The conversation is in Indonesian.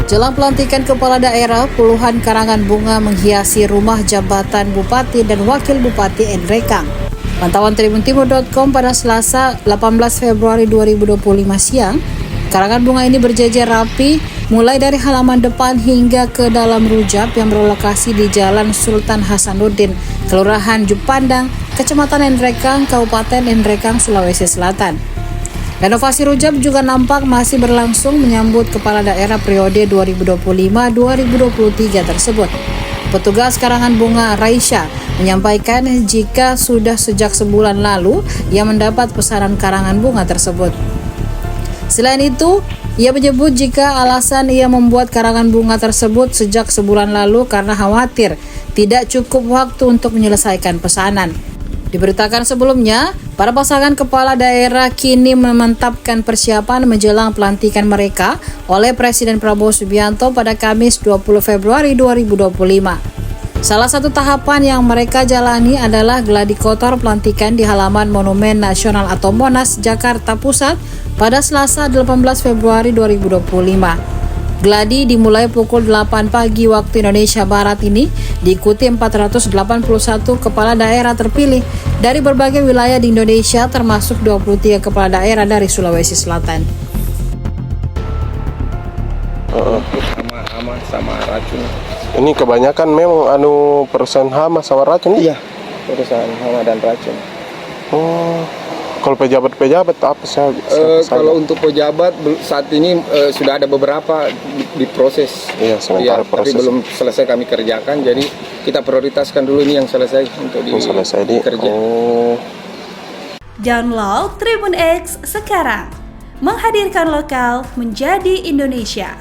Jelang pelantikan kepala daerah, puluhan karangan bunga menghiasi rumah jabatan Bupati dan Wakil Bupati Nrekang. Pantauan tribuntimur.com pada Selasa 18 Februari 2025 siang, karangan bunga ini berjejer rapi mulai dari halaman depan hingga ke dalam rujak yang berlokasi di Jalan Sultan Hasanuddin, Kelurahan Jupandang, Kecamatan Nrekang, Kabupaten Nrekang, Sulawesi Selatan. Renovasi rujak juga nampak masih berlangsung menyambut kepala daerah periode 2025-2023 tersebut. Petugas karangan bunga Raisya menyampaikan jika sudah sejak sebulan lalu ia mendapat pesanan karangan bunga tersebut. Selain itu, ia menyebut jika alasan ia membuat karangan bunga tersebut sejak sebulan lalu karena khawatir tidak cukup waktu untuk menyelesaikan pesanan. Diberitakan sebelumnya, para pasangan kepala daerah kini memantapkan persiapan menjelang pelantikan mereka oleh Presiden Prabowo Subianto pada Kamis 20 Februari 2025. Salah satu tahapan yang mereka jalani adalah gladi kotor pelantikan di halaman Monumen Nasional atau Monas, Jakarta Pusat pada Selasa 18 Februari 2025. Gladi dimulai pukul 8 pagi waktu Indonesia Barat ini diikuti 481 kepala daerah terpilih dari berbagai wilayah di Indonesia termasuk 23 kepala daerah dari Sulawesi Selatan. Hama sama racun. Ini kebanyakan memang persen hama sama racun. Iya, perusahaan hama dan racun. Oh, kalau pejabat apa saja? Kalau untuk pejabat saat ini sudah ada beberapa diproses. Iya, sementara proses. Tapi belum selesai kami kerjakan. Jadi kita prioritaskan dulu ini yang selesai untuk dikerja. Oh. Download Tribun X sekarang, menghadirkan lokal menjadi Indonesia.